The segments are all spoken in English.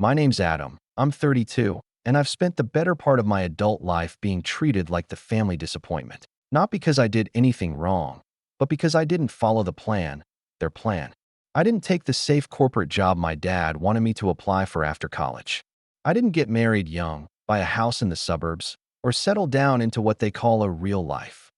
My name's Adam. I'm 32, and I've spent the better part of my adult life being treated like the family disappointment. Not because I did anything wrong, but because I didn't follow their plan. I didn't take the safe corporate job my dad wanted me to apply for after college. I didn't get married young, buy a house in the suburbs, or settle down into what they call a real life.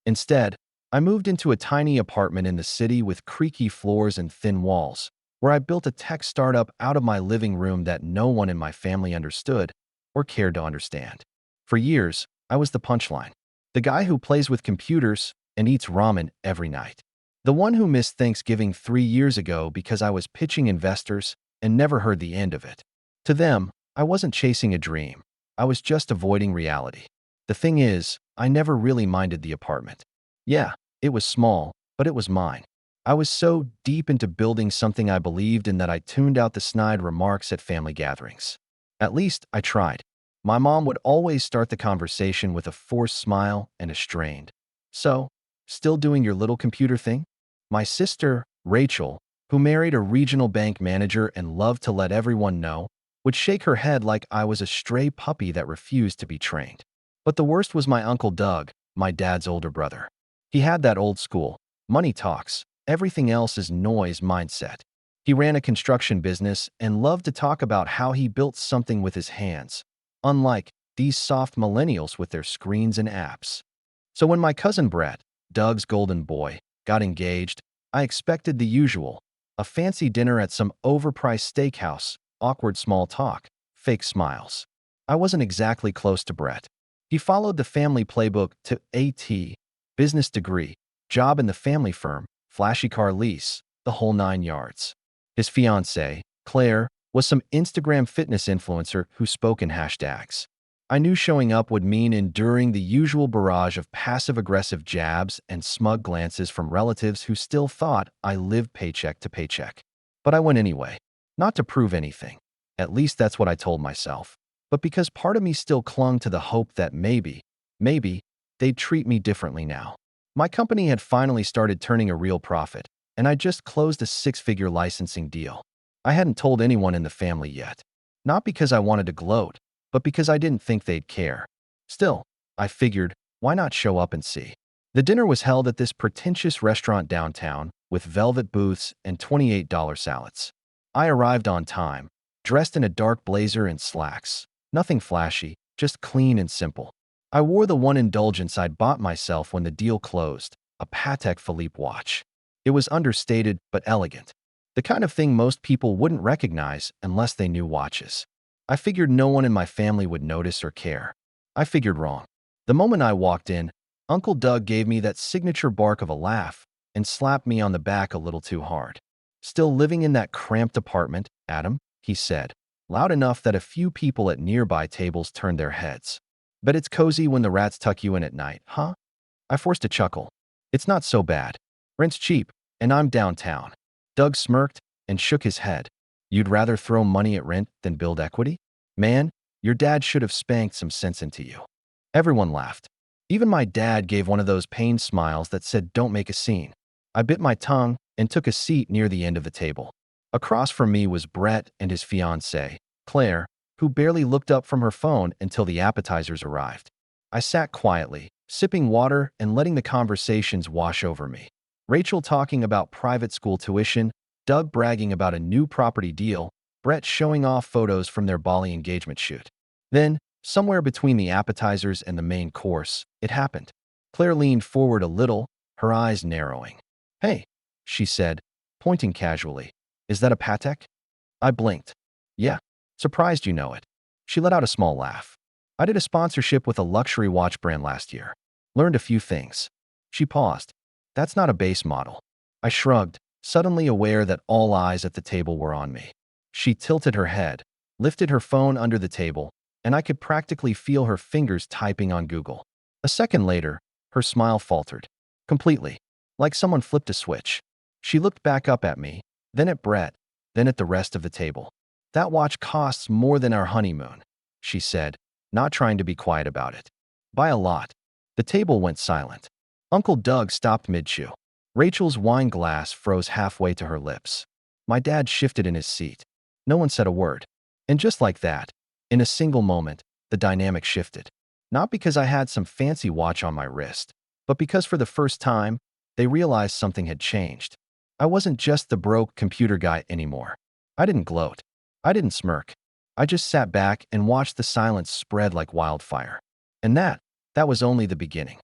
Instead, I moved into a tiny apartment in the city with creaky floors and thin walls, where I built a tech startup out of my living room that no one in my family understood or cared to understand. For years, I was the punchline, the guy who plays with computers and eats ramen every night. The one who missed Thanksgiving 3 years ago because I was pitching investors and never heard the end of it. To them, I wasn't chasing a dream. I was just avoiding reality. The thing is, I never really minded the apartment. Yeah, it was small, but it was mine. I was so deep into building something I believed in that I tuned out the snide remarks at family gatherings. At least, I tried. My mom would always start the conversation with a forced smile and a strained, "So, still doing your little computer thing?" My sister, Rachel, who married a regional bank manager and loved to let everyone know, would shake her head like I was a stray puppy that refused to be trained. But the worst was my Uncle Doug, my dad's older brother. He had that old school, money talks, everything else is noise mindset. He ran a construction business and loved to talk about how he built something with his hands, unlike these soft millennials with their screens and apps. So when my cousin Brett, Doug's golden boy, got engaged, I expected the usual, a fancy dinner at some overpriced steakhouse, awkward small talk, fake smiles. I wasn't exactly close to Brett. He followed the family playbook to AT, business degree, job in the family firm, flashy car lease, the whole 9 yards. His fiancée, Claire, was some Instagram fitness influencer who spoke in hashtags. I knew showing up would mean enduring the usual barrage of passive-aggressive jabs and smug glances from relatives who still thought I lived paycheck to paycheck. But I went anyway, not to prove anything. At least that's what I told myself. But because part of me still clung to the hope that maybe, they'd treat me differently now. My company had finally started turning a real profit, and I just closed a six-figure licensing deal. I hadn't told anyone in the family yet. Not because I wanted to gloat, but because I didn't think they'd care. Still, I figured, why not show up and see? The dinner was held at this pretentious restaurant downtown with velvet booths and $28 salads. I arrived on time, dressed in a dark blazer and slacks. Nothing flashy, just clean and simple. I wore the one indulgence I'd bought myself when the deal closed, a Patek Philippe watch. It was understated but elegant, the kind of thing most people wouldn't recognize unless they knew watches. I figured no one in my family would notice or care. I figured wrong. The moment I walked in, Uncle Doug gave me that signature bark of a laugh and slapped me on the back a little too hard. "Still living in that cramped apartment, Adam?" he said, loud enough that a few people at nearby tables turned their heads. "Bet it's cozy when the rats tuck you in at night, huh?" I forced a chuckle. "It's not so bad. Rent's cheap, and I'm downtown." Doug smirked and shook his head. "You'd rather throw money at rent than build equity? Man, your dad should have spanked some sense into you." Everyone laughed. Even my dad gave one of those pained smiles that said, "Don't make a scene." I bit my tongue and took a seat near the end of the table. Across from me was Brett and his fiancée, Claire, who barely looked up from her phone until the appetizers arrived. I sat quietly, sipping water and letting the conversations wash over me. Rachel talking about private school tuition, Doug bragging about a new property deal, Brett showing off photos from their Bali engagement shoot. Then, somewhere between the appetizers and the main course, it happened. Claire leaned forward a little, her eyes narrowing. "Hey," she said, pointing casually. "Is that a Patek?" I blinked. "Yeah. Surprised you know it." She let out a small laugh. "I did a sponsorship with a luxury watch brand last year. Learned a few things." She paused. "That's not a base model." I shrugged, suddenly aware that all eyes at the table were on me. She tilted her head, lifted her phone under the table, and I could practically feel her fingers typing on Google. A second later, her smile faltered. Completely. Like someone flipped a switch. She looked back up at me, then at Brett, then at the rest of the table. "That watch costs more than our honeymoon," she said, not trying to be quiet about it. "By a lot." The table went silent. Uncle Doug stopped mid-chew. Rachel's wine glass froze halfway to her lips. My dad shifted in his seat. No one said a word. And just like that, in a single moment, the dynamic shifted. Not because I had some fancy watch on my wrist, but because for the first time, they realized something had changed. I wasn't just the broke computer guy anymore. I didn't gloat. I didn't smirk. I just sat back and watched the silence spread like wildfire. And that was only the beginning.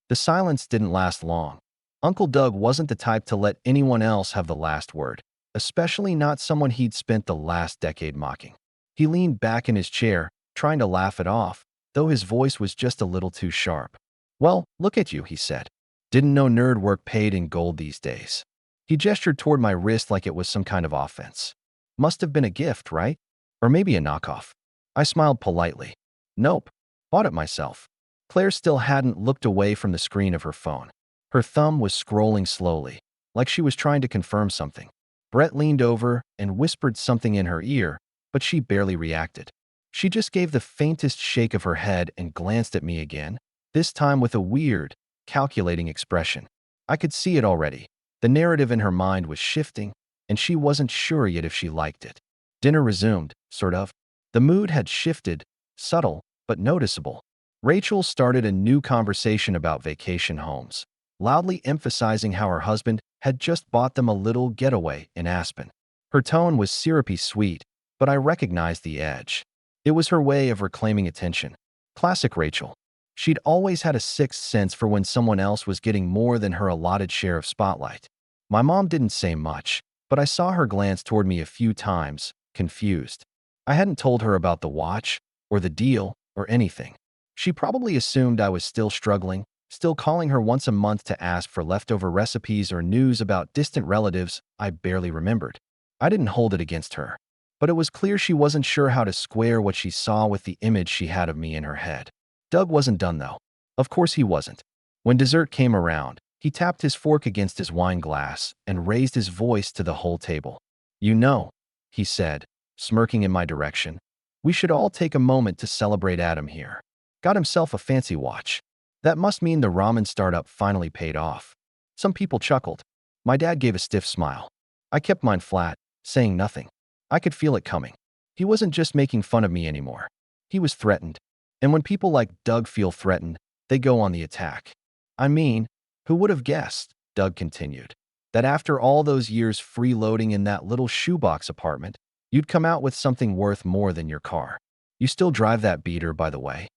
The silence didn't last long. Uncle Doug wasn't the type to let anyone else have the last word, especially not someone he'd spent the last decade mocking. He leaned back in his chair, trying to laugh it off, though his voice was just a little too sharp. "Well, look at you," he said. "Didn't know nerd work paid in gold these days." He gestured toward my wrist like it was some kind of offense. "Must have been a gift, right? Or maybe a knockoff." I smiled politely. "Nope. Bought it myself." Claire still hadn't looked away from the screen of her phone. Her thumb was scrolling slowly, like she was trying to confirm something. Brett leaned over and whispered something in her ear, but she barely reacted. She just gave the faintest shake of her head and glanced at me again, this time with a weird, calculating expression. I could see it already. The narrative in her mind was shifting, and she wasn't sure yet if she liked it. Dinner resumed, sort of. The mood had shifted, subtle, but noticeable. Rachel started a new conversation about vacation homes, loudly emphasizing how her husband had just bought them a little getaway in Aspen. Her tone was syrupy sweet, but I recognized the edge. It was her way of reclaiming attention. Classic Rachel. She'd always had a sixth sense for when someone else was getting more than her allotted share of spotlight. My mom didn't say much, but I saw her glance toward me a few times, confused. I hadn't told her about the watch, or the deal, or anything. She probably assumed I was still struggling, still calling her once a month to ask for leftover recipes or news about distant relatives I barely remembered. I didn't hold it against her, but it was clear she wasn't sure how to square what she saw with the image she had of me in her head. Doug wasn't done, though. Of course he wasn't. When dessert came around, he tapped his fork against his wine glass and raised his voice to the whole table. "You know," he said, smirking in my direction, "we should all take a moment to celebrate Adam here. Got himself a fancy watch. That must mean the ramen startup finally paid off." Some people chuckled. My dad gave a stiff smile. I kept mine flat, saying nothing. I could feel it coming. He wasn't just making fun of me anymore. He was threatened. And when people like Doug feel threatened, they go on the attack. "I mean, who would have guessed," Doug continued, "that after all those years freeloading in that little shoebox apartment, you'd come out with something worth more than your car. You still drive that beater, by the way."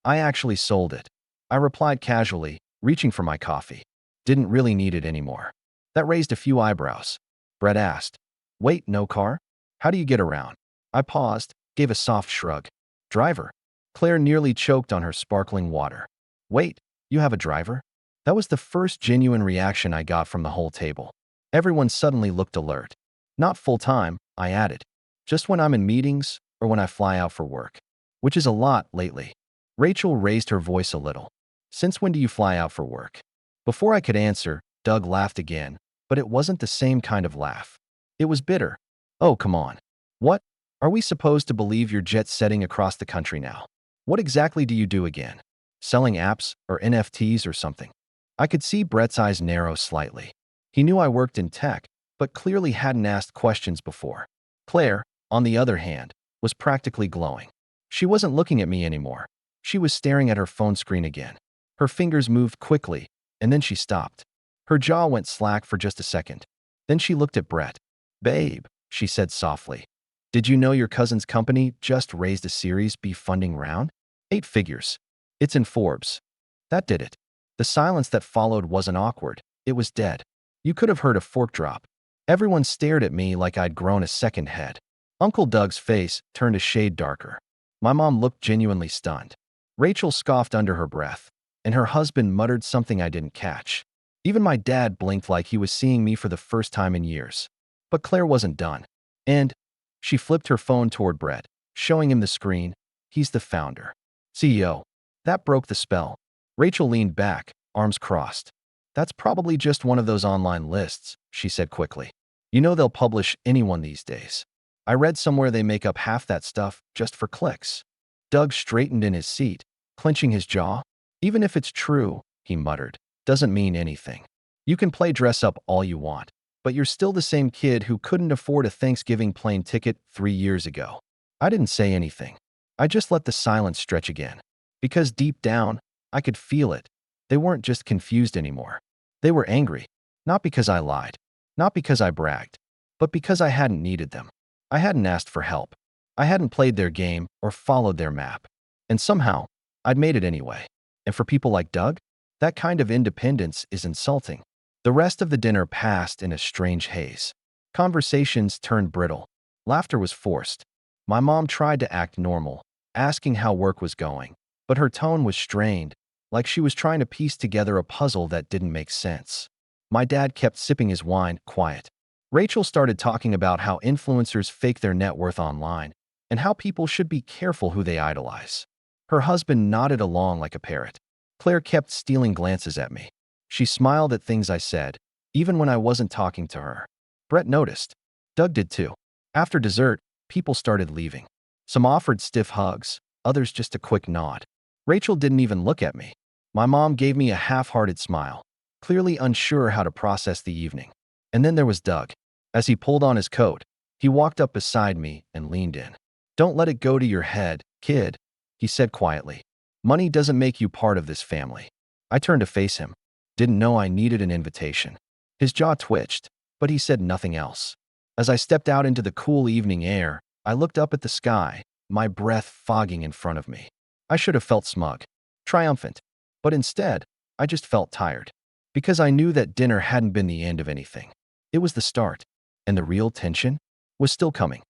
"I actually sold it," I replied casually, reaching for my coffee. "Didn't really need it anymore." That raised a few eyebrows. Brett asked, "Wait, no car? How do you get around?" I paused, gave a soft shrug. "Driver." Claire nearly choked on her sparkling water. "Wait, you have a driver?" That was the first genuine reaction I got from the whole table. Everyone suddenly looked alert. "Not full-time," I added. "Just when I'm in meetings or when I fly out for work. Which is a lot lately." Rachel raised her voice a little. "Since when do you fly out for work?" Before I could answer, Doug laughed again, but it wasn't the same kind of laugh. It was bitter. "Oh, come on. What? Are we supposed to believe you're jet-setting across the country now? What exactly do you do again? Selling apps or NFTs or something?" I could see Brett's eyes narrow slightly. He knew I worked in tech, but clearly hadn't asked questions before. Claire, on the other hand, was practically glowing. She wasn't looking at me anymore. She was staring at her phone screen again. Her fingers moved quickly, and then she stopped. Her jaw went slack for just a second. Then she looked at Brett. "Babe," she said softly, "did you know your cousin's company just raised a Series B funding round? 8 figures. It's in Forbes." That did it. The silence that followed wasn't awkward. It was dead. You could have heard a fork drop. Everyone stared at me like I'd grown a second head. Uncle Doug's face turned a shade darker. My mom looked genuinely stunned. Rachel scoffed under her breath, and her husband muttered something I didn't catch. Even my dad blinked like he was seeing me for the first time in years. But Claire wasn't done. And she flipped her phone toward Brett, showing him the screen. "He's the founder. CEO. That broke the spell." Rachel leaned back, arms crossed. "That's probably just one of those online lists," she said quickly. "You know they'll publish anyone these days. I read somewhere they make up half that stuff just for clicks." Doug straightened in his seat, clenching his jaw. "Even if it's true," he muttered, "doesn't mean anything. You can play dress up all you want, but you're still the same kid who couldn't afford a Thanksgiving plane ticket 3 years ago." I didn't say anything. I just let the silence stretch again. Because deep down, I could feel it. They weren't just confused anymore. They were angry. Not because I lied. Not because I bragged. But because I hadn't needed them. I hadn't asked for help. I hadn't played their game or followed their map. And somehow, I'd made it anyway. And for people like Doug, that kind of independence is insulting. The rest of the dinner passed in a strange haze. Conversations turned brittle. Laughter was forced. My mom tried to act normal, asking how work was going, but her tone was strained, like she was trying to piece together a puzzle that didn't make sense. My dad kept sipping his wine, quiet. Rachel started talking about how influencers fake their net worth online and how people should be careful who they idolize. Her husband nodded along like a parrot. Claire kept stealing glances at me. She smiled at things I said, even when I wasn't talking to her. Brett noticed. Doug did too. After dessert, people started leaving. Some offered stiff hugs, others just a quick nod. Rachel didn't even look at me. My mom gave me a half-hearted smile, clearly unsure how to process the evening. And then there was Doug. As he pulled on his coat, he walked up beside me and leaned in. "Don't let it go to your head, kid," he said quietly. "Money doesn't make you part of this family." I turned to face him. Didn't know I needed an invitation. His jaw twitched, but he said nothing else. As I stepped out into the cool evening air, I looked up at the sky, my breath fogging in front of me. I should have felt smug, triumphant, but instead, I just felt tired. Because I knew that dinner hadn't been the end of anything. It was the start, and the real tension was still coming.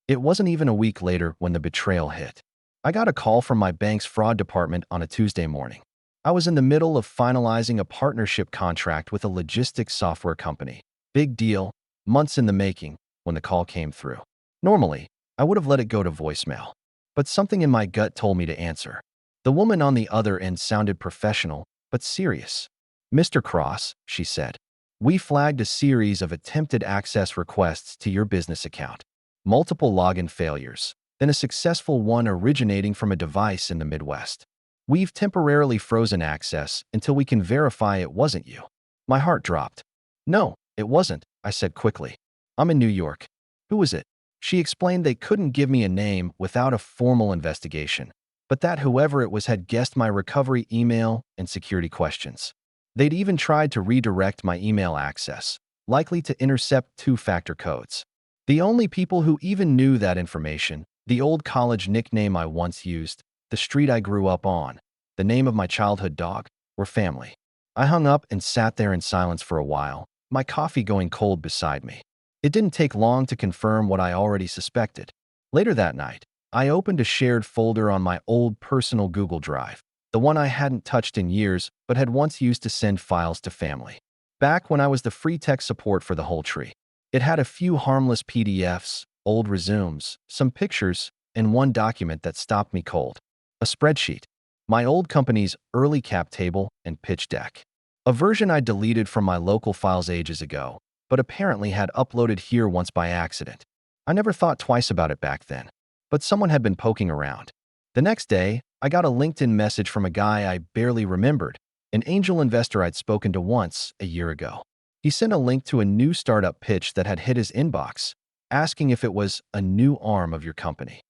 It wasn't even a week later when the betrayal hit. I got a call from my bank's fraud department on a Tuesday morning. I was in the middle of finalizing a partnership contract with a logistics software company. Big deal, months in the making, when the call came through. Normally, I would have let it go to voicemail. But something in my gut told me to answer. The woman on the other end sounded professional, but serious. "Mr. Cross," she said, "we flagged a series of attempted access requests to your business account. Multiple login failures, then a successful one originating from a device in the Midwest. We've temporarily frozen access until we can verify it wasn't you." My heart dropped. "No, it wasn't," I said quickly. "I'm in New York." "Who was it?" She explained they couldn't give me a name without a formal investigation, but that whoever it was had guessed my recovery email and security questions. They'd even tried to redirect my email access, likely to intercept two-factor codes. The only people who even knew that information, the old college nickname I once used, the street I grew up on, the name of my childhood dog, were family. I hung up and sat there in silence for a while, my coffee going cold beside me. It didn't take long to confirm what I already suspected. Later that night, I opened a shared folder on my old personal Google Drive, the one I hadn't touched in years but had once used to send files to family. Back when I was the free tech support for the whole tree. It had a few harmless PDFs, old resumes, some pictures, and one document that stopped me cold. A spreadsheet. My old company's early cap table and pitch deck. A version I deleted from my local files ages ago, but apparently had uploaded here once by accident. I never thought twice about it back then, but someone had been poking around. The next day, I got a LinkedIn message from a guy I barely remembered, an angel investor I'd spoken to once a year ago. He sent a link to a new startup pitch that had hit his inbox, asking if it was a new arm of your company.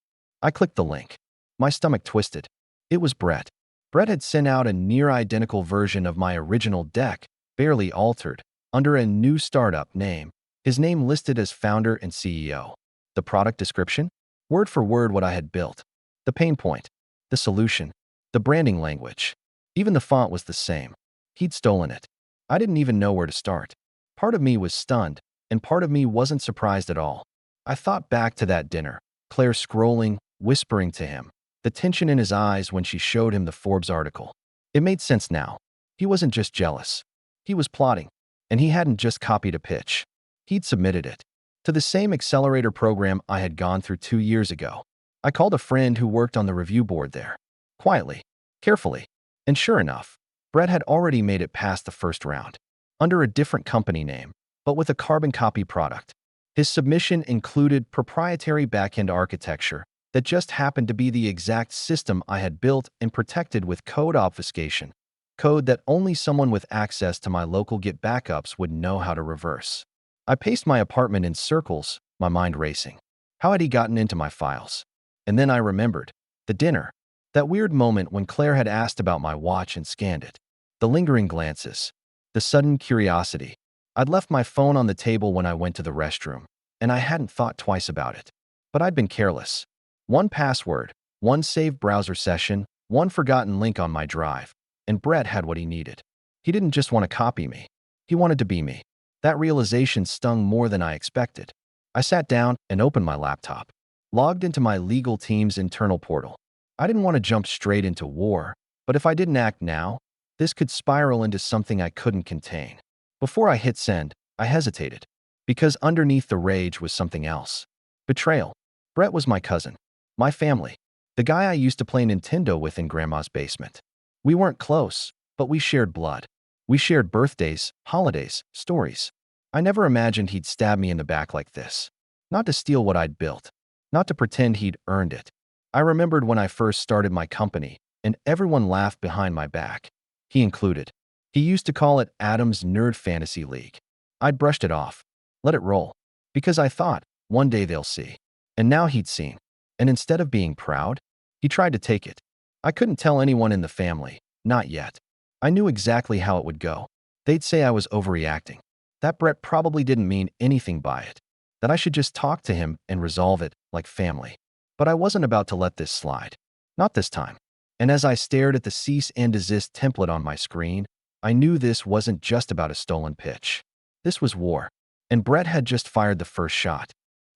I clicked the link. My stomach twisted. It was Brett. Brett had sent out a near-identical version of my original deck, barely altered, under a new startup name, his name listed as founder and CEO. The product description? Word for word what I had built. The pain point. The solution. The branding language. Even the font was the same. He'd stolen it. I didn't even know where to start. Part of me was stunned, and part of me wasn't surprised at all. I thought back to that dinner, Claire scrolling, whispering to him, the tension in his eyes when she showed him the Forbes article. It made sense now. He wasn't just jealous. He was plotting, and he hadn't just copied a pitch. He'd submitted it to the same accelerator program I had gone through 2 years ago. I called a friend who worked on the review board there. Quietly, carefully, and sure enough, Brett had already made it past the first round, under a different company name, but with a carbon copy product. His submission included proprietary backend architecture that just happened to be the exact system I had built and protected with code obfuscation, code that only someone with access to my local Git backups would know how to reverse. I paced my apartment in circles, my mind racing. How had he gotten into my files? And then I remembered. The dinner. That weird moment when Claire had asked about my watch and scanned it. The lingering glances. The sudden curiosity. I'd left my phone on the table when I went to the restroom, and I hadn't thought twice about it. But I'd been careless. One password, one saved browser session, one forgotten link on my drive, and Brett had what he needed. He didn't just want to copy me. He wanted to be me. That realization stung more than I expected. I sat down and opened my laptop, logged into my legal team's internal portal. I didn't want to jump straight into war, but if I didn't act now, this could spiral into something I couldn't contain. Before I hit send, I hesitated, because underneath the rage was something else. Betrayal. Brett was my cousin, my family, the guy I used to play Nintendo with in Grandma's basement. We weren't close, but we shared blood. We shared birthdays, holidays, stories. I never imagined he'd stab me in the back like this. Not to steal what I'd built. Not to pretend he'd earned it. I remembered when I first started my company, and everyone laughed behind my back. He included. He used to call it Adam's Nerd Fantasy League. I'd brushed it off. Let it roll. Because I thought, one day they'll see. And now he'd seen. And instead of being proud, he tried to take it. I couldn't tell anyone in the family. Not yet. I knew exactly how it would go. They'd say I was overreacting. That Brett probably didn't mean anything by it. That I should just talk to him and resolve it, like family. But I wasn't about to let this slide. Not this time. And as I stared at the cease and desist template on my screen, I knew this wasn't just about a stolen pitch. This was war. And Brett had just fired the first shot.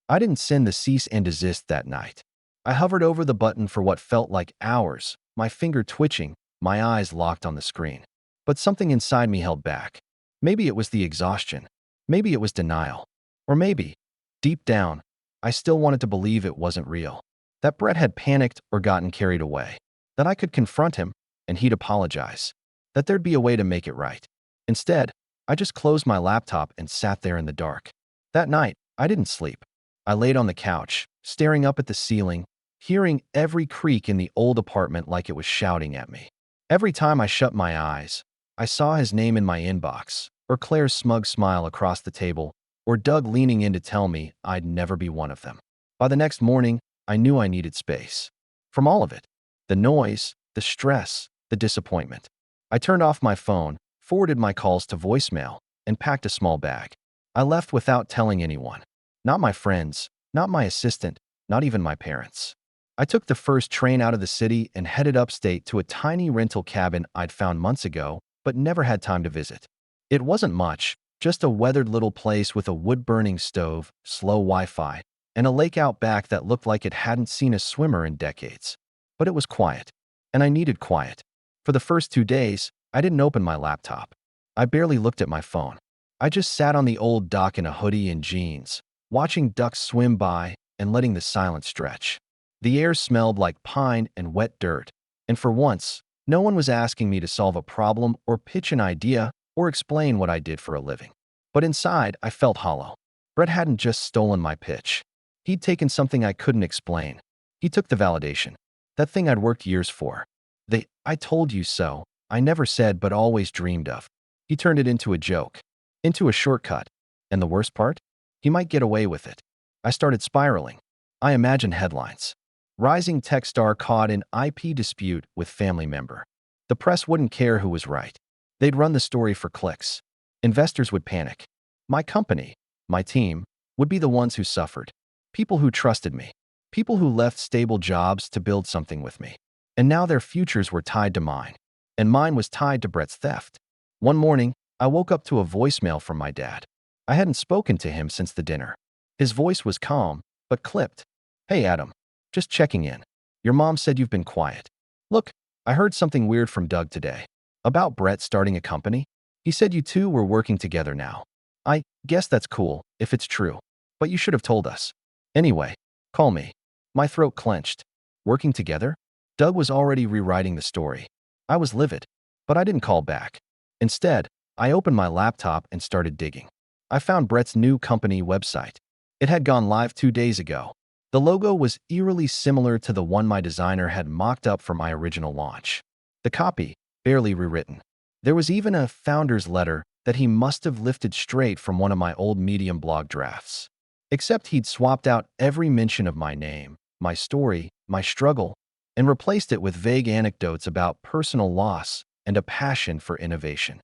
I didn't send the cease and desist that night. I hovered over the button for what felt like hours, my finger twitching, my eyes locked on the screen. But something inside me held back. Maybe it was the exhaustion. Maybe it was denial. Or maybe, deep down, I still wanted to believe it wasn't real. That Brett had panicked or gotten carried away. That I could confront him, and he'd apologize. That there'd be a way to make it right. Instead, I just closed my laptop and sat there in the dark. That night, I didn't sleep. I laid on the couch, staring up at the ceiling, hearing every creak in the old apartment like it was shouting at me. Every time I shut my eyes, I saw his name in my inbox, or Claire's smug smile across the table, or Doug leaning in to tell me I'd never be one of them. By the next morning, I knew I needed space. From all of it. The noise, the stress, the disappointment. I turned off my phone, forwarded my calls to voicemail, and packed a small bag. I left without telling anyone. Not my friends, not my assistant, not even my parents. I took the first train out of the city and headed upstate to a tiny rental cabin I'd found months ago, but never had time to visit. It wasn't much, just a weathered little place with a wood-burning stove, slow Wi-Fi, and a lake out back that looked like it hadn't seen a swimmer in decades. But it was quiet, and I needed quiet. For the first 2 days, I didn't open my laptop. I barely looked at my phone. I just sat on the old dock in a hoodie and jeans, watching ducks swim by and letting the silence stretch. The air smelled like pine and wet dirt, and for once, no one was asking me to solve a problem or pitch an idea or explain what I did for a living. But inside, I felt hollow. Brett hadn't just stolen my pitch. He'd taken something I couldn't explain. He took the validation. That thing I'd worked years for. The "I told you so" I never said but always dreamed of. He turned it into a joke. Into a shortcut. And the worst part? He might get away with it. I started spiraling. I imagined headlines. Rising tech star caught in IP dispute with family member. The press wouldn't care who was right. They'd run the story for clicks. Investors would panic. My company, my team, would be the ones who suffered. People who trusted me. People who left stable jobs to build something with me. And now their futures were tied to mine. And mine was tied to Brett's theft. One morning, I woke up to a voicemail from my dad. I hadn't spoken to him since the dinner. His voice was calm, but clipped. "Hey, Adam. Just checking in. Your mom said you've been quiet. Look, I heard something weird from Doug today. About Brett starting a company. He said you two were working together now. I guess that's cool, if it's true. But you should have told us. Anyway, call me." My throat clenched. Working together? Doug was already rewriting the story. I was livid, but I didn't call back. Instead, I opened my laptop and started digging. I found Brett's new company website. It had gone live 2 days ago. The logo was eerily similar to the one my designer had mocked up for my original launch. The copy, barely rewritten. There was even a founder's letter that he must have lifted straight from one of my old Medium blog drafts. Except he'd swapped out every mention of my name, my story, my struggle, and replaced it with vague anecdotes about personal loss and a passion for innovation.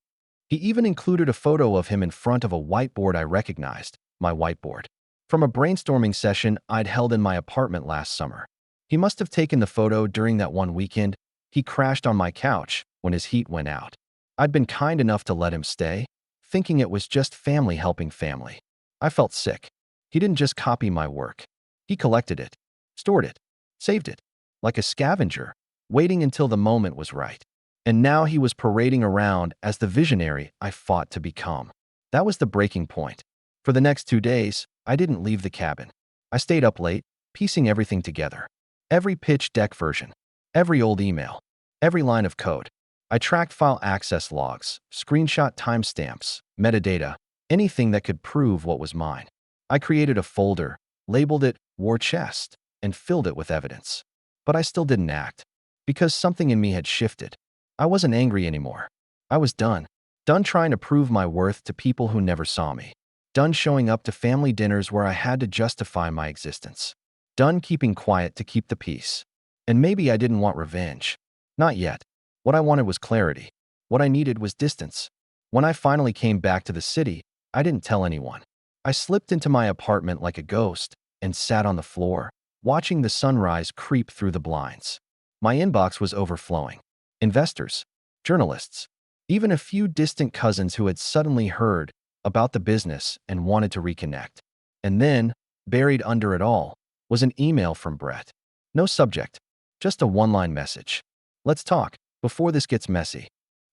He even included a photo of him in front of a whiteboard I recognized, my whiteboard, from a brainstorming session I'd held in my apartment last summer. He must have taken the photo during that one weekend he crashed on my couch when his heat went out. I'd been kind enough to let him stay, thinking it was just family helping family. I felt sick. He didn't just copy my work. He collected it, stored it, saved it, like a scavenger, waiting until the moment was right. And now he was parading around as the visionary I fought to become. That was the breaking point. For the next 2 days, I didn't leave the cabin. I stayed up late, piecing everything together. Every pitch deck version, every old email, every line of code. I tracked file access logs, screenshot timestamps, metadata, anything that could prove what was mine. I created a folder, labeled it War Chest, and filled it with evidence. But I still didn't act, because something in me had shifted. I wasn't angry anymore. I was done. Done trying to prove my worth to people who never saw me. Done showing up to family dinners where I had to justify my existence. Done keeping quiet to keep the peace. And maybe I didn't want revenge. Not yet. What I wanted was clarity. What I needed was distance. When I finally came back to the city, I didn't tell anyone. I slipped into my apartment like a ghost and sat on the floor, watching the sunrise creep through the blinds. My inbox was overflowing. Investors, journalists, even a few distant cousins who had suddenly heard about the business and wanted to reconnect. And then, buried under it all, was an email from Brett. No subject, just a one-line message. Let's talk, before this gets messy.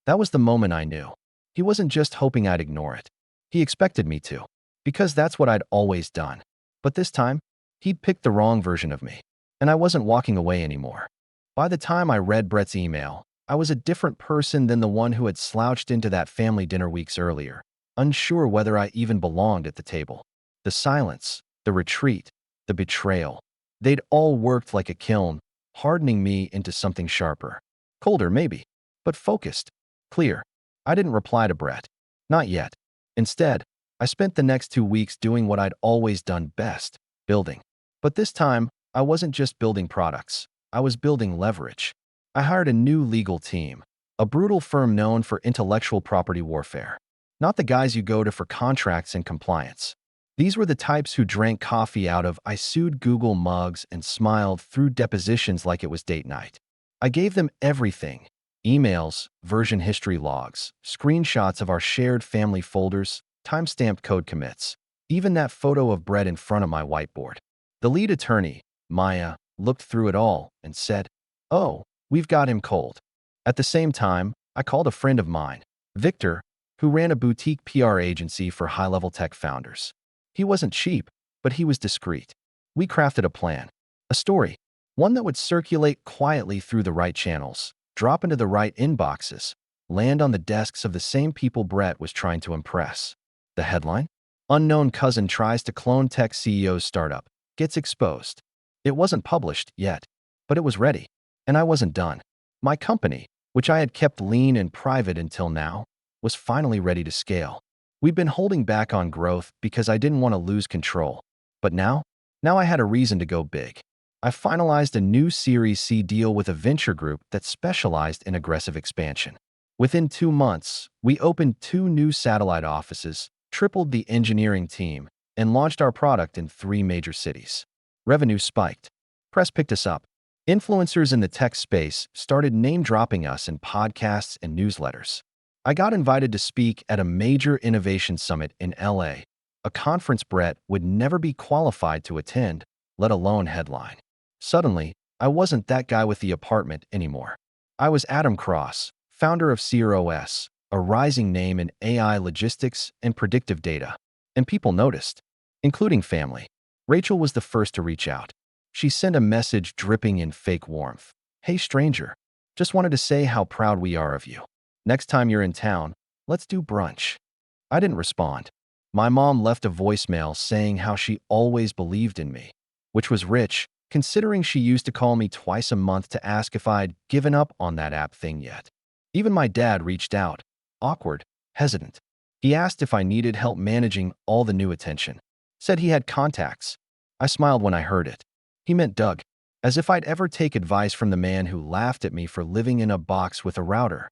That was the moment I knew. He wasn't just hoping I'd ignore it. He expected me to, because that's what I'd always done. But this time, he'd picked the wrong version of me, and I wasn't walking away anymore. By the time I read Brett's email, I was a different person than the one who had slouched into that family dinner weeks earlier, unsure whether I even belonged at the table. The silence, the retreat, the betrayal, they'd all worked like a kiln, hardening me into something sharper. Colder, maybe, but focused, clear. I didn't reply to Brett. Not yet. Instead, I spent the next 2 weeks doing what I'd always done best, building. But this time, I wasn't just building products. I was building leverage. I hired a new legal team, a brutal firm known for intellectual property warfare. Not the guys you go to for contracts and compliance. These were the types who drank coffee out of "I sued Google" mugs and smiled through depositions like it was date night. I gave them everything: emails, version history logs, screenshots of our shared family folders, timestamped code commits, even that photo of Brett in front of my whiteboard. The lead attorney, Maya, looked through it all and said, "Oh, we've got him cold." At the same time, I called a friend of mine, Victor, who ran a boutique PR agency for high-level tech founders. He wasn't cheap, but he was discreet. We crafted a plan, a story, one that would circulate quietly through the right channels, drop into the right inboxes, land on the desks of the same people Brett was trying to impress. The headline? Unknown cousin tries to clone tech CEO's startup, gets exposed. It wasn't published yet, but it was ready. And I wasn't done. My company, which I had kept lean and private until now, was finally ready to scale. We'd been holding back on growth because I didn't want to lose control. But now I had a reason to go big. I finalized a new Series C deal with a venture group that specialized in aggressive expansion. Within 2 months, we opened 2 new satellite offices, tripled the engineering team, and launched our product in 3 major cities. Revenue spiked. Press picked us up. Influencers in the tech space started name-dropping us in podcasts and newsletters. I got invited to speak at a major innovation summit in LA, a conference Brett would never be qualified to attend, let alone headline. Suddenly, I wasn't that guy with the apartment anymore. I was Adam Cross, founder of CROS, a rising name in AI logistics and predictive data. And people noticed, including family. Rachel was the first to reach out. She sent a message dripping in fake warmth. "Hey stranger, just wanted to say how proud we are of you. Next time you're in town, let's do brunch." I didn't respond. My mom left a voicemail saying how she always believed in me, which was rich, considering she used to call me twice a month to ask if I'd given up on that app thing yet. Even my dad reached out, awkward, hesitant. He asked if I needed help managing all the new attention. Said he had contacts. I smiled when I heard it. He meant Doug. As if I'd ever take advice from the man who laughed at me for living in a box with a router.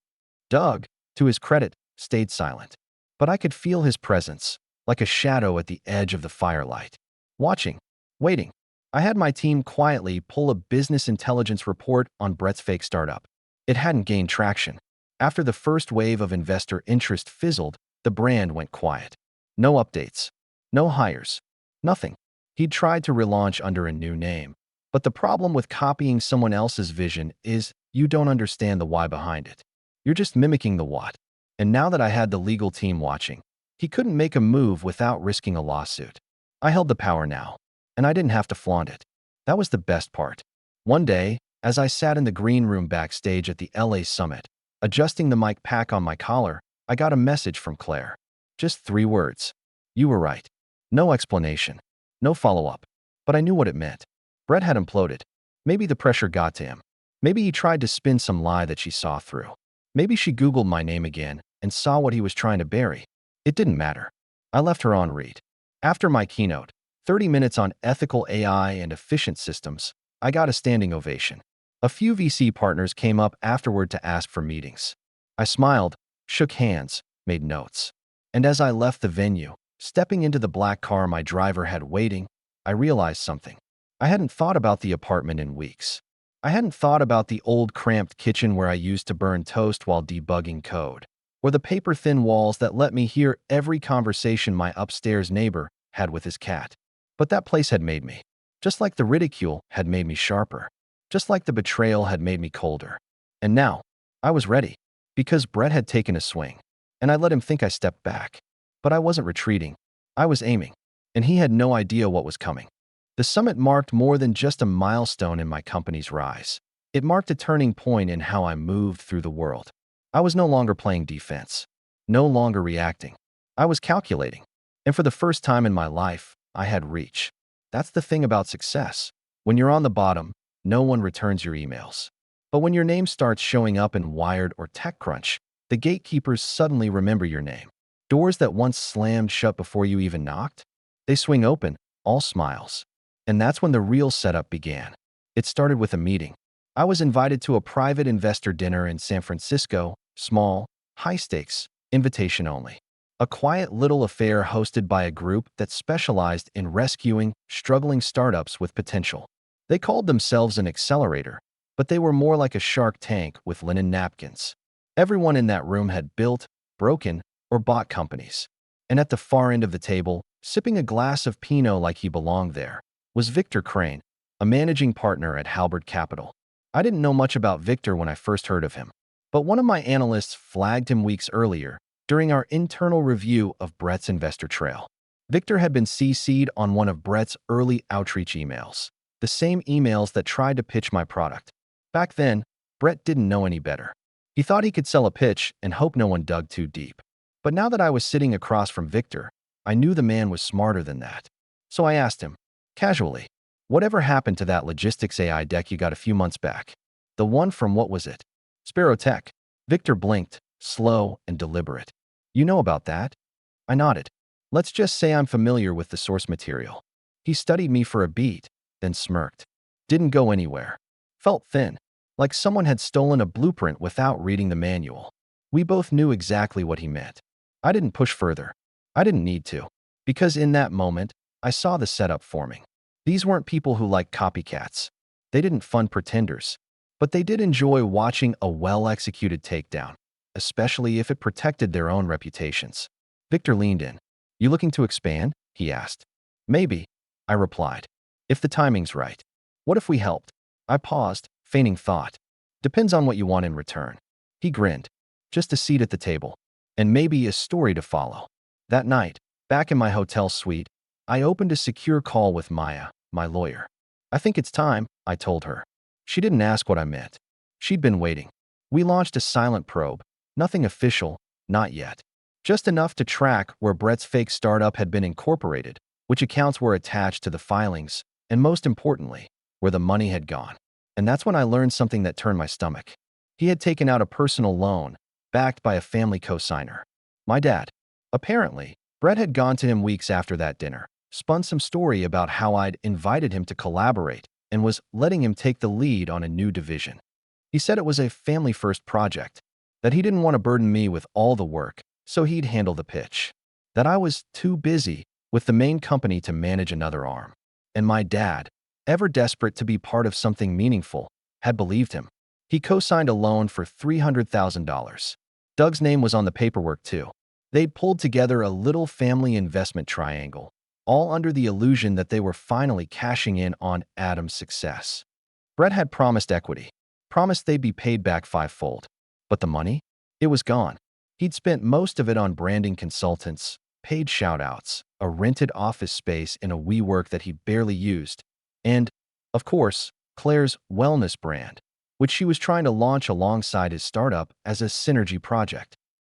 Doug, to his credit, stayed silent. But I could feel his presence, like a shadow at the edge of the firelight. Watching, waiting. I had my team quietly pull a business intelligence report on Brett's fake startup. It hadn't gained traction. After the first wave of investor interest fizzled, the brand went quiet. No updates. No hires. Nothing. He'd tried to relaunch under a new name. But the problem with copying someone else's vision is you don't understand the why behind it. You're just mimicking the what. And now that I had the legal team watching, he couldn't make a move without risking a lawsuit. I held the power now, and I didn't have to flaunt it. That was the best part. One day, as I sat in the green room backstage at the LA Summit, adjusting the mic pack on my collar, I got a message from Claire. Just 3 words. You were right. No explanation. No follow-up. But I knew what it meant. Brett had imploded. Maybe the pressure got to him. Maybe he tried to spin some lie that she saw through. Maybe she Googled my name again and saw what he was trying to bury. It didn't matter. I left her on read. After my keynote, 30 minutes on ethical AI and efficient systems, I got a standing ovation. A few VC partners came up afterward to ask for meetings. I smiled, shook hands, made notes. And as I left the venue, stepping into the black car my driver had waiting, I realized something. I hadn't thought about the apartment in weeks. I hadn't thought about the old cramped kitchen where I used to burn toast while debugging code, or the paper-thin walls that let me hear every conversation my upstairs neighbor had with his cat. But that place had made me. Just like the ridicule had made me sharper. Just like the betrayal had made me colder. And now, I was ready, because Brett had taken a swing, and I let him think I stepped back. But I wasn't retreating. I was aiming, and he had no idea what was coming. The summit marked more than just a milestone in my company's rise. It marked a turning point in how I moved through the world. I was no longer playing defense, no longer reacting. I was calculating. And for the first time in my life, I had reach. That's the thing about success. When you're on the bottom, no one returns your emails. But when your name starts showing up in Wired or TechCrunch, the gatekeepers suddenly remember your name. Doors that once slammed shut before you even knocked, they swing open, all smiles. And that's when the real setup began. It started with a meeting. I was invited to a private investor dinner in San Francisco, small, high stakes, invitation only. A quiet little affair hosted by a group that specialized in rescuing struggling startups with potential. They called themselves an accelerator, but they were more like a shark tank with linen napkins. Everyone in that room had built, broken, or bought companies. And at the far end of the table, sipping a glass of Pinot like he belonged there, was Victor Crane, a managing partner at Halbert Capital. I didn't know much about Victor when I first heard of him, but one of my analysts flagged him weeks earlier during our internal review of Brett's investor trail. Victor had been CC'd on one of Brett's early outreach emails, the same emails that tried to pitch my product. Back then, Brett didn't know any better. He thought he could sell a pitch and hope no one dug too deep. But now that I was sitting across from Victor, I knew the man was smarter than that. So I asked him, casually, whatever happened to that logistics AI deck you got a few months back? The one from what was it? Sparrow Tech. Victor blinked, slow and deliberate. You know about that? I nodded. Let's just say I'm familiar with the source material. He studied me for a beat, then smirked. Didn't go anywhere. Felt thin, like someone had stolen a blueprint without reading the manual. We both knew exactly what he meant. I didn't push further. I didn't need to, because in that moment, I saw the setup forming. These weren't people who liked copycats. They didn't fund pretenders, but they did enjoy watching a well-executed takedown, especially if it protected their own reputations. Victor leaned in. You looking to expand? He asked. Maybe, I replied. If the timing's right. What if we helped? I paused, feigning thought. Depends on what you want in return. He grinned. Just a seat at the table, and maybe a story to follow. That night, back in my hotel suite, I opened a secure call with Maya, my lawyer. I think it's time, I told her. She didn't ask what I meant. She'd been waiting. We launched a silent probe. Nothing official, not yet. Just enough to track where Brett's fake startup had been incorporated, which accounts were attached to the filings, and most importantly, where the money had gone. And that's when I learned something that turned my stomach. He had taken out a personal loan, backed by a family co-signer. My dad. Apparently, Brett had gone to him weeks after that dinner, spun some story about how I'd invited him to collaborate, and was letting him take the lead on a new division. He said it was a family-first project, that he didn't want to burden me with all the work, so he'd handle the pitch. That I was too busy with the main company to manage another arm. And my dad, ever desperate to be part of something meaningful, had believed him. He co-signed a loan for $300,000. Doug's name was on the paperwork too. They'd pulled together a little family investment triangle, all under the illusion that they were finally cashing in on Adam's success. Brett had promised equity, promised they'd be paid back fivefold. But the money? It was gone. He'd spent most of it on branding consultants, paid shoutouts, a rented office space in a WeWork that he barely used, and, of course, Claire's wellness brand, which she was trying to launch alongside his startup as a synergy project.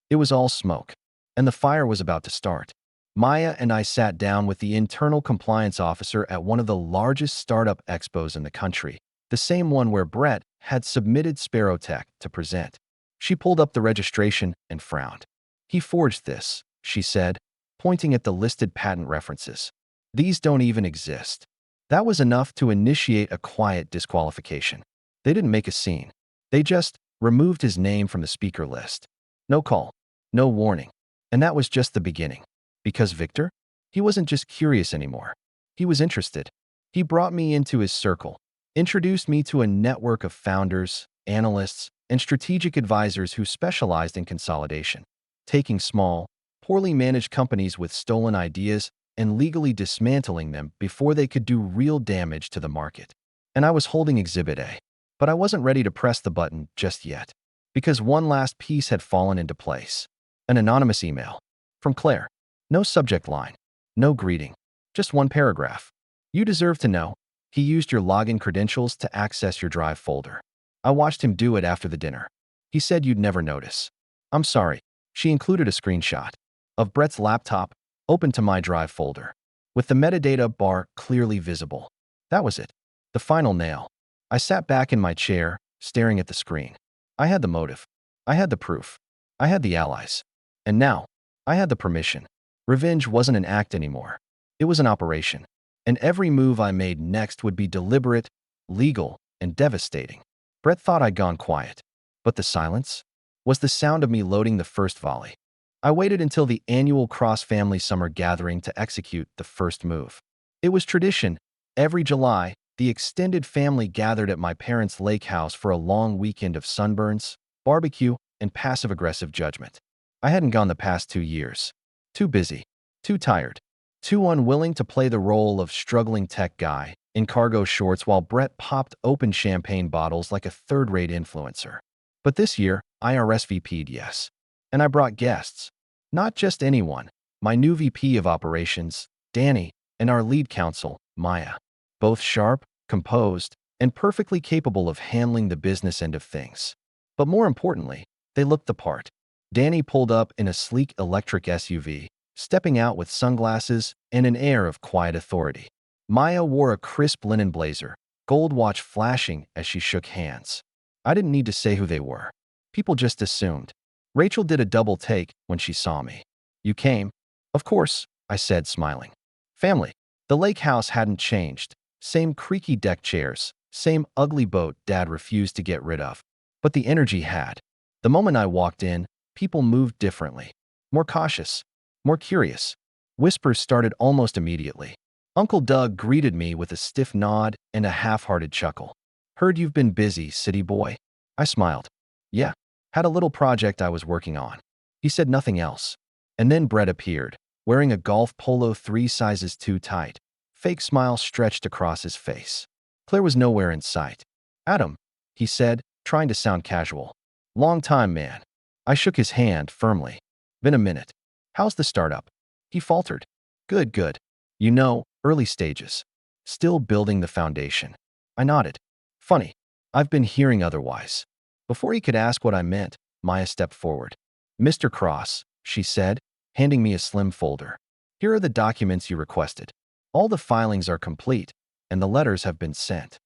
It was all smoke, and the fire was about to start. Maya and I sat down with the internal compliance officer at one of the largest startup expos in the country, the same one where Brett had submitted Sparrow Tech to present. She pulled up the registration and frowned. "He forged this," she said, pointing at the listed patent references. "These don't even exist." That was enough to initiate a quiet disqualification. They didn't make a scene. They just removed his name from the speaker list. No call, no warning. And that was just the beginning. Because Victor? He wasn't just curious anymore. He was interested. He brought me into his circle, introduced me to a network of founders, analysts, and strategic advisors who specialized in consolidation, taking small, poorly managed companies with stolen ideas and legally dismantling them before they could do real damage to the market. And I was holding Exhibit A, but I wasn't ready to press the button just yet, because one last piece had fallen into place. An anonymous email from Claire. No subject line, no greeting, just one paragraph. "You deserve to know. He used your login credentials to access your Drive folder. I watched him do it after the dinner. He said you'd never notice." "I'm sorry." She included a screenshot of Brett's laptop open to my Drive folder, with the metadata bar clearly visible. That was it. The final nail. I sat back in my chair, staring at the screen. I had the motive. I had the proof. I had the allies. And now, I had the permission. Revenge wasn't an act anymore. It was an operation. And every move I made next would be deliberate, legal, and devastating. Brett thought I'd gone quiet. But the silence was the sound of me loading the first volley. I waited until the annual cross-family summer gathering to execute the first move. It was tradition. Every July, the extended family gathered at my parents' lake house for a long weekend of sunburns, barbecue, and passive-aggressive judgment. I hadn't gone the past 2 years. Too busy, too tired, too unwilling to play the role of struggling tech guy in cargo shorts while Brett popped open champagne bottles like a third-rate influencer. But this year, I RSVP'd yes. And I brought guests. Not just anyone. My new VP of Operations, Danny, and our lead counsel, Maya. Both sharp, composed, and perfectly capable of handling the business end of things. But more importantly, they looked the part. Danny pulled up in a sleek electric SUV, stepping out with sunglasses and an air of quiet authority. Maya wore a crisp linen blazer, gold watch flashing as she shook hands. I didn't need to say who they were. People just assumed. Rachel did a double take when she saw me. "You came?" "Of course," I said, smiling. Family. The lake house hadn't changed. Same creaky deck chairs, same ugly boat Dad refused to get rid of. But the energy had. The moment I walked in, people moved differently. More cautious, more curious. Whispers started almost immediately. Uncle Doug greeted me with a stiff nod and a half-hearted chuckle. "Heard you've been busy, city boy." I smiled. "Yeah. Had a little project I was working on." He said nothing else. And then Brett appeared, wearing a golf polo 3 sizes too tight. Fake smile stretched across his face. Claire was nowhere in sight. "Adam," he said, trying to sound casual. "Long time, man." I shook his hand firmly. "Been a minute." "How's the startup?" He faltered. "Good, good. You know, early stages. Still building the foundation." I nodded. "Funny. I've been hearing otherwise." Before he could ask what I meant, Maya stepped forward. "Mr. Cross," she said, handing me a slim folder. "Here are the documents you requested. All the filings are complete, and the letters have been sent."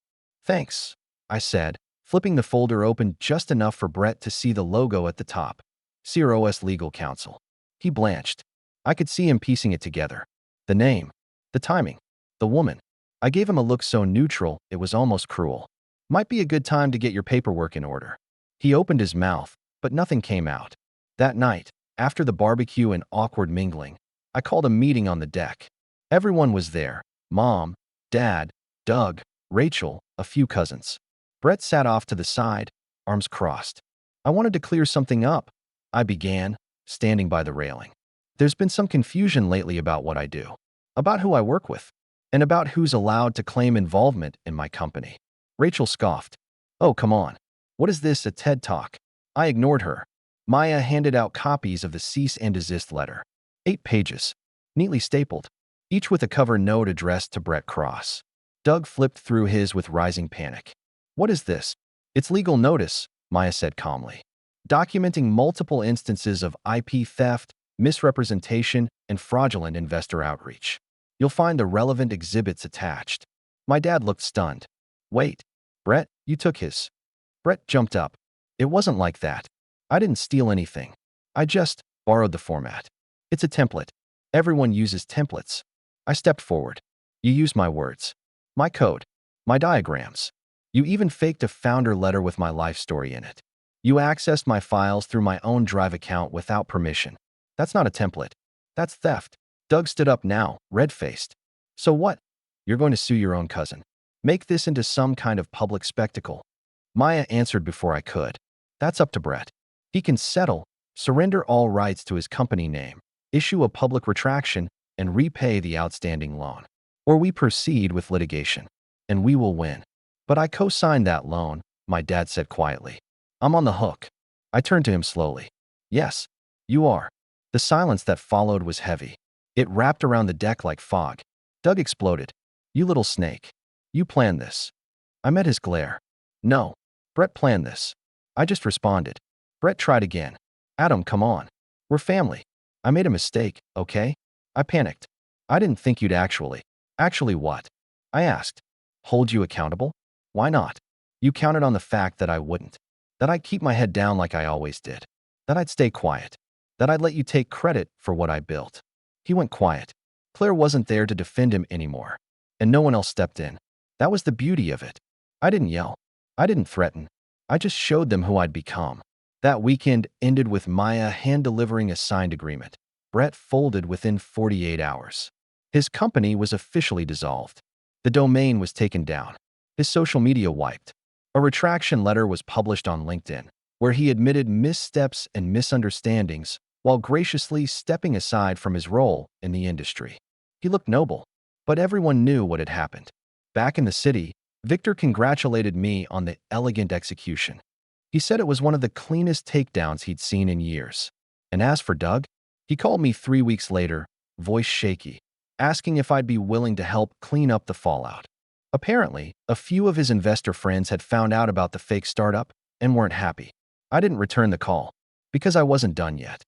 "Thanks," I said, flipping the folder open just enough for Brett to see the logo at the top. CROS Legal Counsel. He blanched. I could see him piecing it together. The name, the timing, the woman. I gave him a look so neutral it was almost cruel. Might be a good time to get your paperwork in order. He opened his mouth, but nothing came out. That night, after the barbecue and awkward mingling, I called a meeting on the deck. Everyone was there. Mom, Dad, Doug, Rachel, a few cousins. Brett sat off to the side, arms crossed. I wanted to clear something up, I began, standing by the railing. There's been some confusion lately about what I do, about who I work with, and about who's allowed to claim involvement in my company. Rachel scoffed. Oh, come on. What is this, a TED Talk? I ignored her. Maya handed out copies of the cease and desist letter. 8 pages, neatly stapled, each with a cover note addressed to Brett Cross. Doug flipped through his with rising panic. What is this? It's legal notice, Maya said calmly, documenting multiple instances of IP theft, misrepresentation, and fraudulent investor outreach. You'll find the relevant exhibits attached. My dad looked stunned. Wait, Brett, you took his. Brett jumped up. It wasn't like that. I didn't steal anything. I just borrowed the format. It's a template. Everyone uses templates. I stepped forward. You used my words, my code, my diagrams. You even faked a founder letter with my life story in it. You accessed my files through my own Drive account without permission. That's not a template. That's theft. Doug stood up now, red-faced. So what? You're going to sue your own cousin. Make this into some kind of public spectacle. Maya answered before I could. That's up to Brett. He can settle, surrender all rights to his company name, issue a public retraction, and repay the outstanding loan. Or we proceed with litigation, and we will win. But I co-signed that loan, my dad said quietly. I'm on the hook. I turned to him slowly. Yes, you are. The silence that followed was heavy. It wrapped around the deck like fog. Doug exploded. You little snake. You planned this. I met his glare. No, Brett planned this. I just responded. Brett tried again. Adam, come on. We're family. I made a mistake, okay? I panicked. I didn't think you'd actually. Actually what? I asked. Hold you accountable? Why not? You counted on the fact that I wouldn't. That I'd keep my head down like I always did. That I'd stay quiet. That I'd let you take credit for what I built. He went quiet. Claire wasn't there to defend him anymore. And no one else stepped in. That was the beauty of it. I didn't yell. I didn't threaten. I just showed them who I'd become. That weekend ended with Maya hand-delivering a signed agreement. Brett folded within 48 hours. His company was officially dissolved. The domain was taken down. His social media wiped. A retraction letter was published on LinkedIn, where he admitted missteps and misunderstandings while graciously stepping aside from his role in the industry. He looked noble, but everyone knew what had happened. Back in the city, Victor congratulated me on the elegant execution. He said it was one of the cleanest takedowns he'd seen in years. And as for Doug, he called me 3 weeks later, voice shaky, asking if I'd be willing to help clean up the fallout. Apparently, a few of his investor friends had found out about the fake startup and weren't happy. I didn't return the call because I wasn't done yet.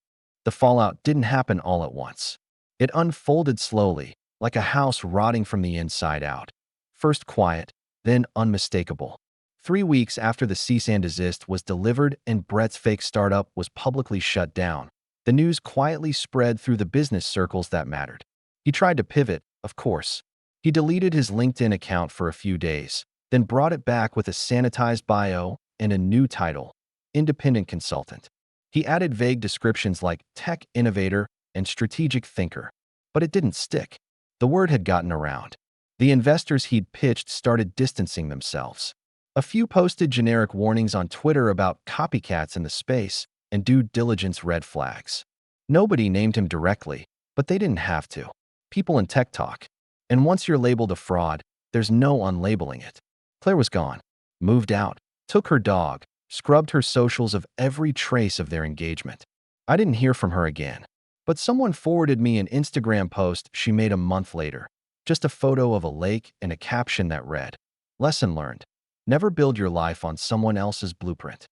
The fallout didn't happen all at once. It unfolded slowly, like a house rotting from the inside out. First quiet, then unmistakable. 3 weeks after the cease and desist was delivered and Brett's fake startup was publicly shut down, the news quietly spread through the business circles that mattered. He tried to pivot, of course. He deleted his LinkedIn account for a few days, then brought it back with a sanitized bio and a new title, independent consultant. He added vague descriptions like tech innovator and strategic thinker, but it didn't stick. The word had gotten around. The investors he'd pitched started distancing themselves. A few posted generic warnings on Twitter about copycats in the space and due diligence red flags. Nobody named him directly, but they didn't have to. People in tech talk. And once you're labeled a fraud, there's no unlabeling it. Claire was gone, moved out, took her dog, scrubbed her socials of every trace of their engagement. I didn't hear from her again, but someone forwarded me an Instagram post she made a month later. Just a photo of a lake and a caption that read, "Lesson learned. Never build your life on someone else's blueprint."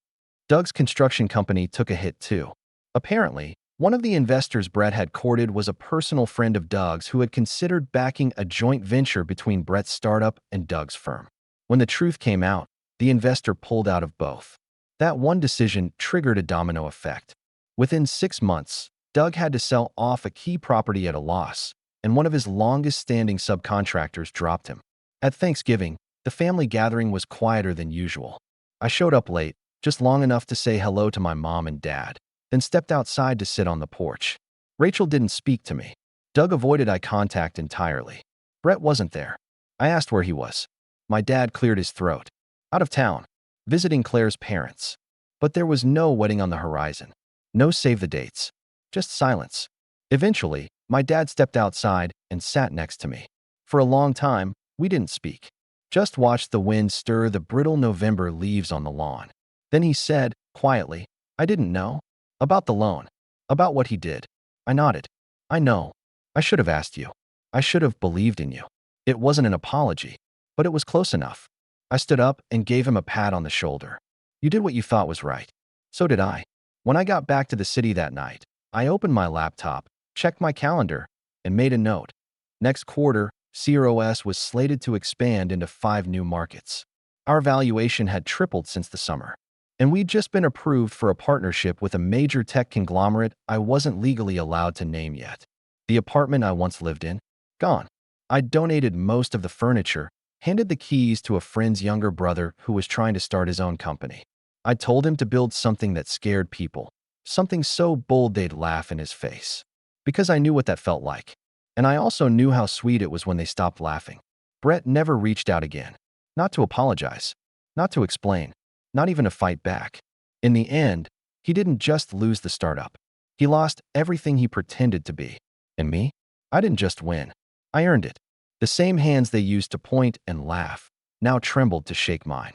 Doug's construction company took a hit too. Apparently, one of the investors Brett had courted was a personal friend of Doug's who had considered backing a joint venture between Brett's startup and Doug's firm. When the truth came out, the investor pulled out of both. That one decision triggered a domino effect. Within 6 months, Doug had to sell off a key property at a loss, and one of his longest-standing subcontractors dropped him. At Thanksgiving, the family gathering was quieter than usual. I showed up late, just long enough to say hello to my mom and dad, then stepped outside to sit on the porch. Rachel didn't speak to me. Doug avoided eye contact entirely. Brett wasn't there. I asked where he was. My dad cleared his throat. Out of town, visiting Claire's parents. But there was no wedding on the horizon. No save the dates. Just silence. Eventually, my dad stepped outside and sat next to me. For a long time, we didn't speak. Just watched the wind stir the brittle November leaves on the lawn. Then he said, quietly, "I didn't know." About the loan. About what he did. I nodded. "I know. I should have asked you. I should have believed in you." It wasn't an apology, but it was close enough. I stood up and gave him a pat on the shoulder. "You did what you thought was right. So did I." When I got back to the city that night, I opened my laptop, checked my calendar, and made a note. Next quarter, CROS was slated to expand into 5 new markets. Our valuation had tripled since the summer, and we'd just been approved for a partnership with a major tech conglomerate I wasn't legally allowed to name yet. The apartment I once lived in? Gone. I donated most of the furniture, handed the keys to a friend's younger brother who was trying to start his own company. I told him to build something that scared people, something so bold they'd laugh in his face. Because I knew what that felt like. And I also knew how sweet it was when they stopped laughing. Brett never reached out again. Not to apologize. Not to explain. Not even to fight back. In the end, he didn't just lose the startup. He lost everything he pretended to be. And me? I didn't just win. I earned it. The same hands they used to point and laugh now trembled to shake mine.